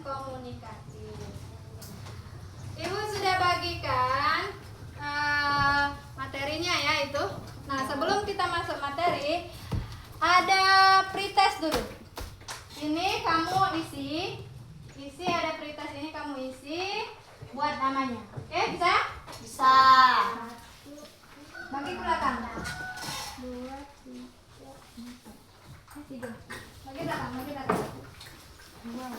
komunikatif. Ibu sudah bagikan materinya ya itu. Nah, sebelum kita masuk materi, ada pretest dulu. Ini kamu isi ada pretest ini kamu isi buat namanya. Oke, bisa? Bisa. Bagi ke belakang. 2, 3, 4, 3. Bagi belakang. Wow.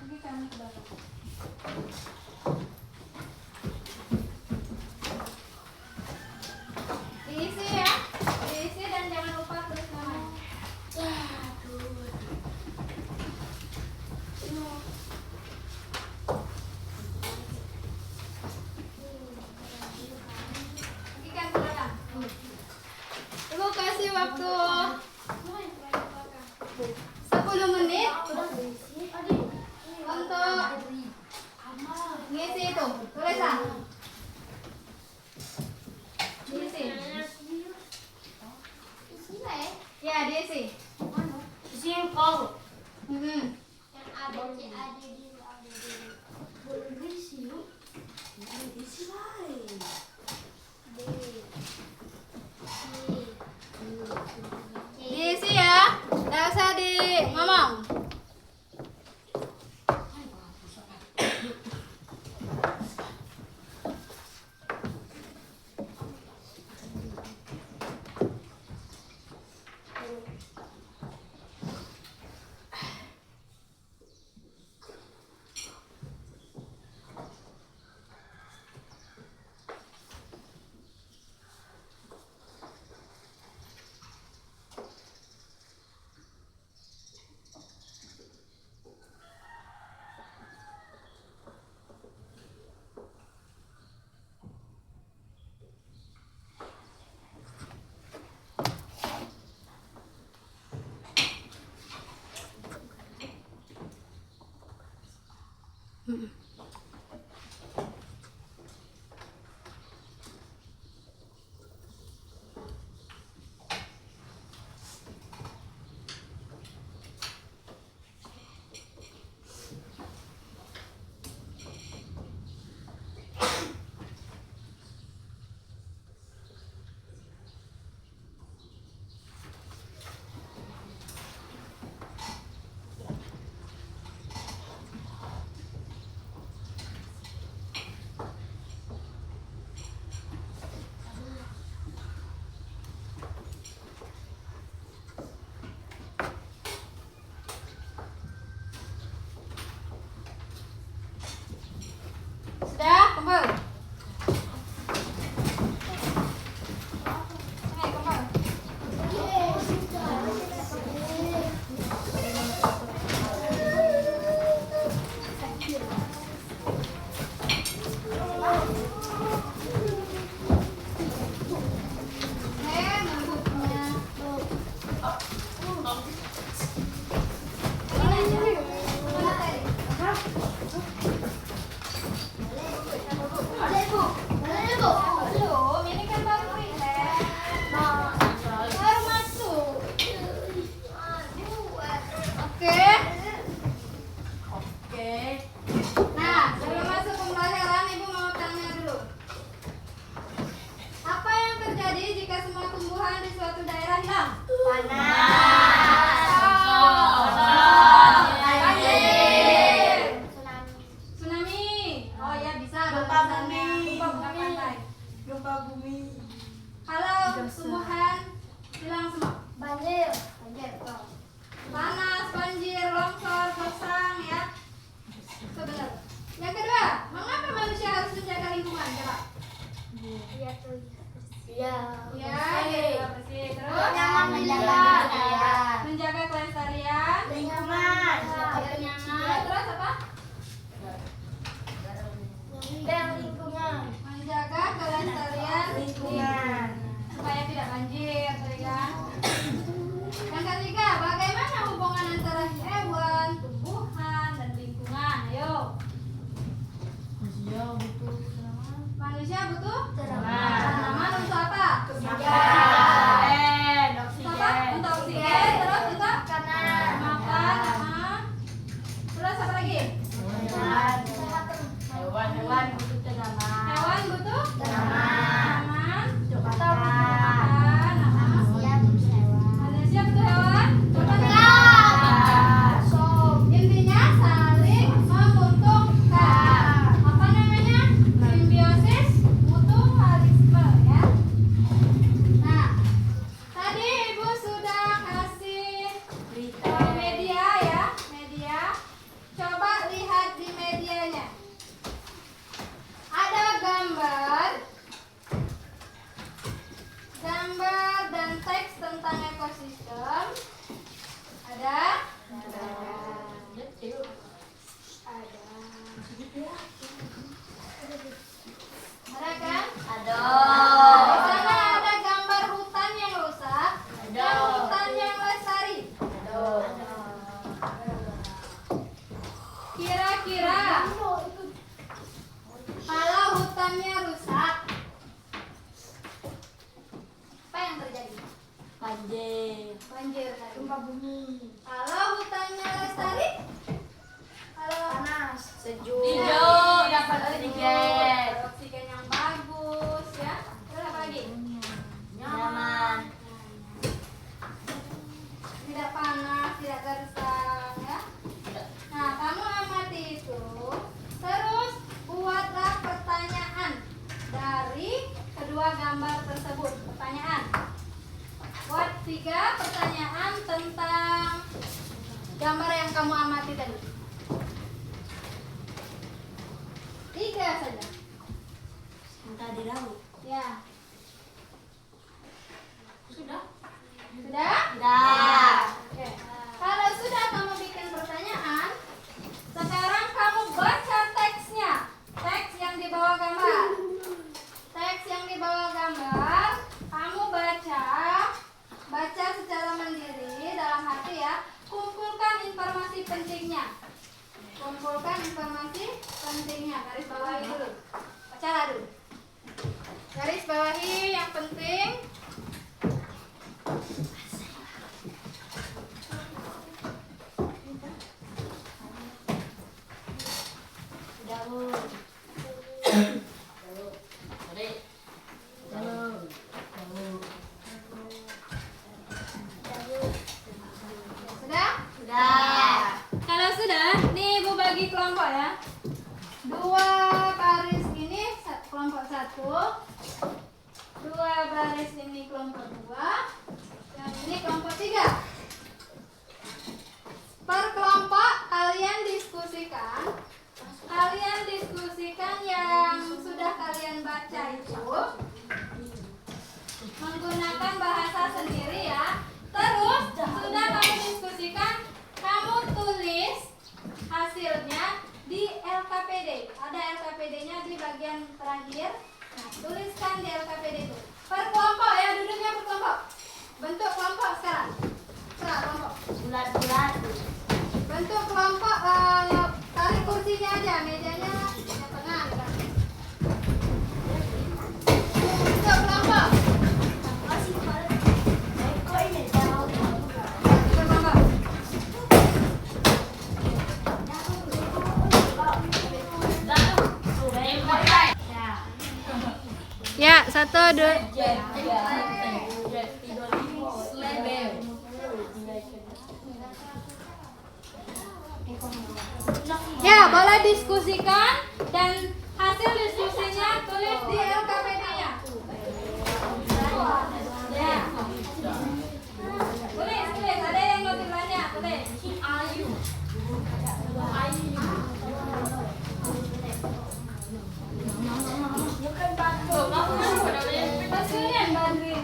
Bagi kamu ke belakang. Diisi ya. Diisi dan jangan lupa tulis namanya. Bagikan ke belakang. Ibu kasih waktu 10 menit untuk ngisi itu tulisan. Diisi. Ya, diisi. Isi yang kau. Yang A B C A D D A B D. Boleh diisi yuk. Diisi baik. D. Diisi ya. Nggak usah di ngomong. Sudah, kumpul. Sini, kumpul. Belum, ini kan baru relax. Baru masuk. Oke. Nah, sebelum masuk pembelajaran, Ibu mau tanya dulu. Apa yang terjadi jika semua tumbuhan di suatu daerah hilang? Banjir. Tsunami. Oh ya, bisa. Gempa bumi. Gempa pantai. Gempa bumi. Kalau tumbuhan hilang semua. Banjir. Panas, banjir, longsor. Gempa bumi. Kalau hutannya lestari? Kalau Panas. Sejuk. Hijau, dapat oksigen. Oksigen yang bagus ya. Terus apa lagi? Nyaman. Tidak panas, tidak gersang ya. Nah, kamu amati itu. Terus buatlah pertanyaan dari kedua gambar tersebut. Pertanyaan. Buat 3 pertanyaan tentang gambar yang kamu amati tadi. 3 saja. Minta di laut. Ya. Sudah? Sudah? Dah. Oke. Kalau sudah kamu bikin pertanyaan, sekarang kamu baca teksnya. Teks yang di bawah gambar. Teks yang di bawah gambar, kamu baca. Baca secara mandiri dalam hati ya. Kumpulkan informasi pentingnya. Kumpulkan informasi pentingnya. Garis bawahi dulu. Bacalah dulu. Garis bawahi yang penting. Daun. Sudah? Dah. Kalau sudah, nih Ibu bagi kelompok ya. 2 baris ini kelompok 1. 2 baris ini kelompok 2. Yang ini kelompok 3. Per kelompok kalian diskusikan. Kalian diskusikan yang sudah kalian baca itu menggunakan bahasa sendiri ya. Terus sudah kamu diskusikan, kamu tulis hasilnya di LKPD. Ada LKPD-nya di bagian terakhir. Nah, tuliskan di LKPD itu. Per kelompok ya, duduknya per kelompok. Bentuk kelompok sekarang. Sekarang kelompok. Bulat-bulat. Bentuk kelompok, tarik kursinya aja, mejanya yang tengah. Bentuk kelompok. Masih kemarin. Kok ini jauh? Bentuk kelompok. Ya, 1, 2. Ya, boleh diskusikan dan hasil diskusinya tulis di LKPD-nya. Ya. Tulis, ada yang notif banyak, tulis. Bukan batu. Hasilnya bantuin.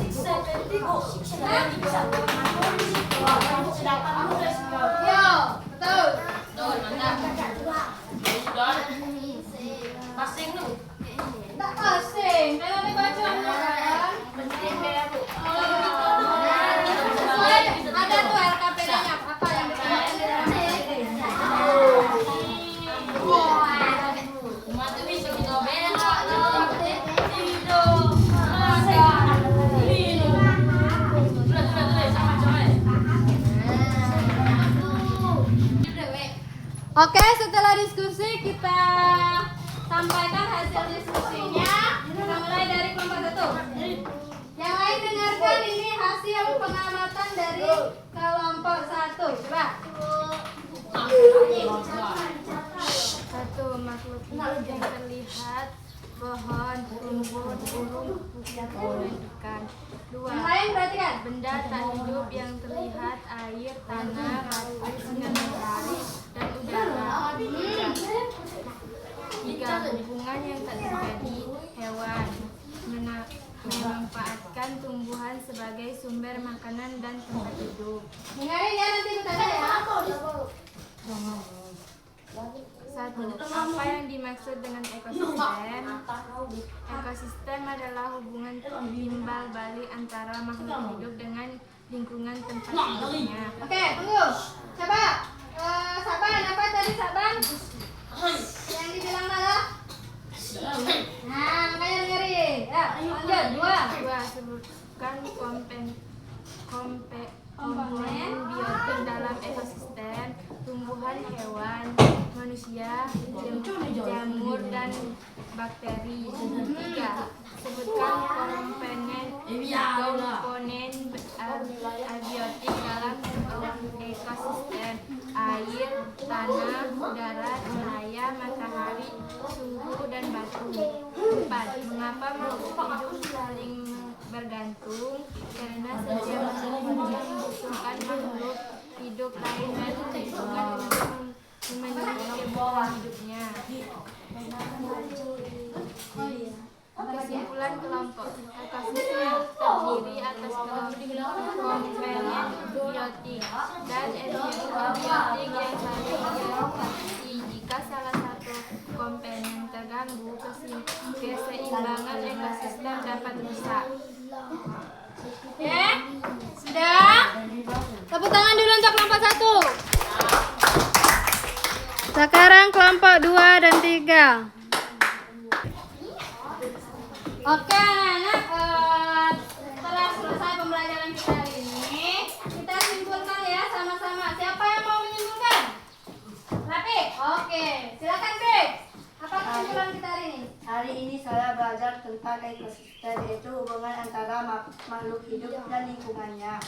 Siksa penting. Siksa bisa. Sedangkan aku udah sekolah. Yo, betul. Pasing lu. Tak asing, kalau dibaca kan. Sesuai, ada tuh LKPD-nya apa yang dituliskan di dalam LKPD. Matu bisa kita bela loh. Oke, setelah diskusi kita sampaikan hasil diskusinya. Kita mulai dari kelompok 1. Yang lain dengarkan ini hasil pengamatan dari kelompok 1. Coba. 1. Makhluk hidup yang terlihat, pohon, rumput, burung, dan ikan. 2. Yang lain perhatikan. Benda tak hidup yang terlihat, air, tanah, batu, sinar matahari, dan udara. 3. Hubungan yang tak terjadi, hewan. Memanfaatkan tumbuhan sebagai sumber makanan dan tempat hidup. Dengarin ya, nanti bertanya ya. 1. Apa yang dimaksud dengan ekosistem? Ekosistem adalah hubungan timbal balik antara makhluk hidup dengan lingkungan tempat hidupnya. Oke, tunggu. Coba, Saban, apa tadi Saban? Yang dibilang malah? Nah, makanya dengerin. Ya, lanjut. 2. Sebutkan hewan, manusia, jamur, dan bakteri. 3. Sebutkan komponen abiotik dalam ekosistem: air, tanah, udara, cahaya matahari, suhu, dan batu. 4. Mengapa makhluk hidup saling bergantung? Karena setiap makhluk membutuhkan makhluk hidup lain dan lingkungan untuk memenuhi kebutuhan hidupnya. Kesimpulan kelompok ekosistem terdiri atas komponen biotik dan abiotik yang saling berinteraksi. Jika salah satu komponen terganggu, keseimbangan ekosistem dapat rusak. Oke, sudah? Tepuk tangan dulu untuk kelompok 1. Sekarang kelompok 2 dan 3. Oke, anak-anak, setelah selesai pembelajaran kita hari ini, kita simpulkan ya sama-sama. Siapa yang mau menyimpulkan? Rapi? Oke, silakan Fik. Apa kesimpulan kita hari ini? Hari ini saya belajar tentang ekosistem, yaitu hubungan antara makhluk hidup dan lingkungannya.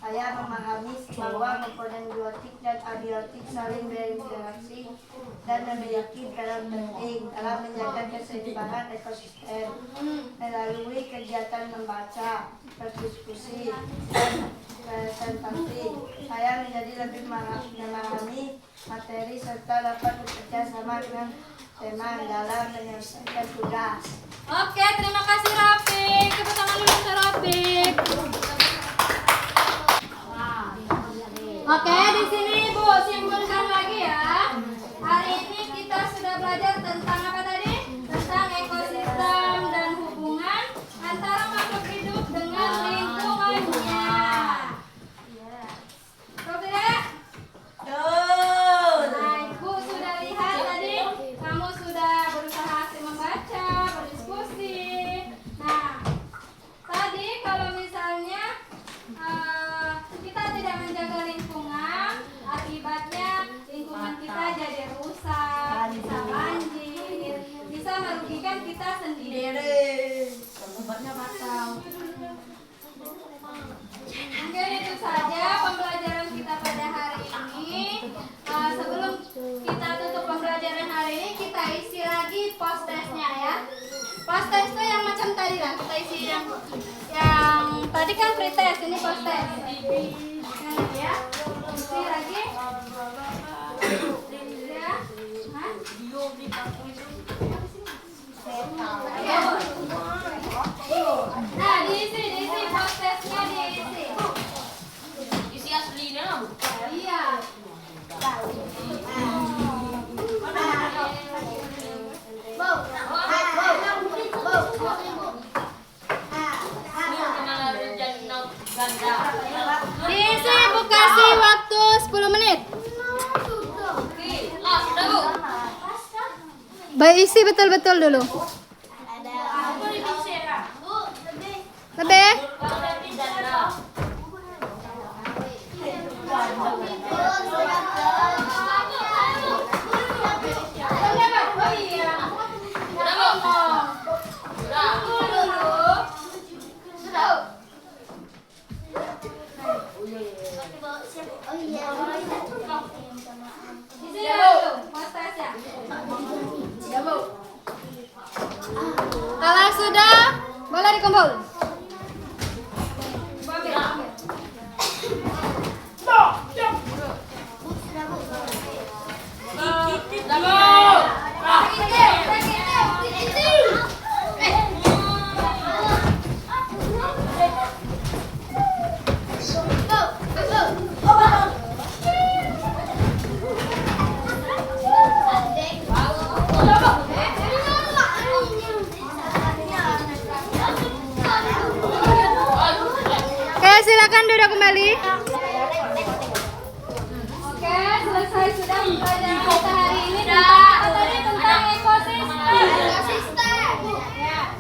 Saya memahami bahwa komponen biotik dan abiotik saling berinteraksi dan memiliki peran penting dalam menjaga keseimbangan ekosistem. Melalui kegiatan membaca, berdiskusi, dan presentasi, saya menjadi lebih memahami materi serta dapat bekerja sama dengan teman dalam menyelesaikan tugas. Oke, terima kasih Rafiq. Tepuk tangan dulu untuk Rafiq. Oke, di sini Bu simpulkan lagi ya. Hari ini kita sudah belajar tentang apa tadi? Tentang ekosistem dan hubungan antara makhluk hidup dengan lingkungannya. Betul tidak? Nah, Ibu sudah lihat tadi, kamu sudah berusaha membaca, berdiskusi. Nah, tadi kalau misalnya kita tidak menjaga lingkungan, akibatnya lingkungan kita jadi rusak, bisa banjir, bisa merugikan kita sendiri. Obatnya batal. Mungkin itu saja pembelajaran kita pada hari ini. Sebelum kita tutup pembelajaran hari ini, kita isi lagi post testnya ya. Post test itu yang macam tadi lah, kita isi yang tadi kan free test, ini post test. Ya, isi lagi. Ya, nah, diisi post testnya diisi. Isi aslinya lah, Bu. Iya. Diisi, Bu, kasih waktu 10 menit. Baik, isi betul-betul dulu. Lebih? Kalau sudah, boleh dikumpul. Silakan duduk kembali. Oke, selesai sudah pembelajaran kita hari ini tentang ekosistem. Ya.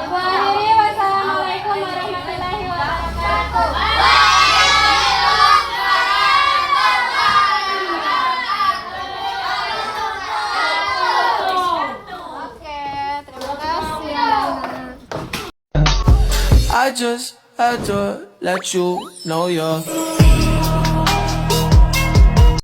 Ibu akhiri, wassalamualaikum warahmatullahi wabarakatuh. I just had to let you know you're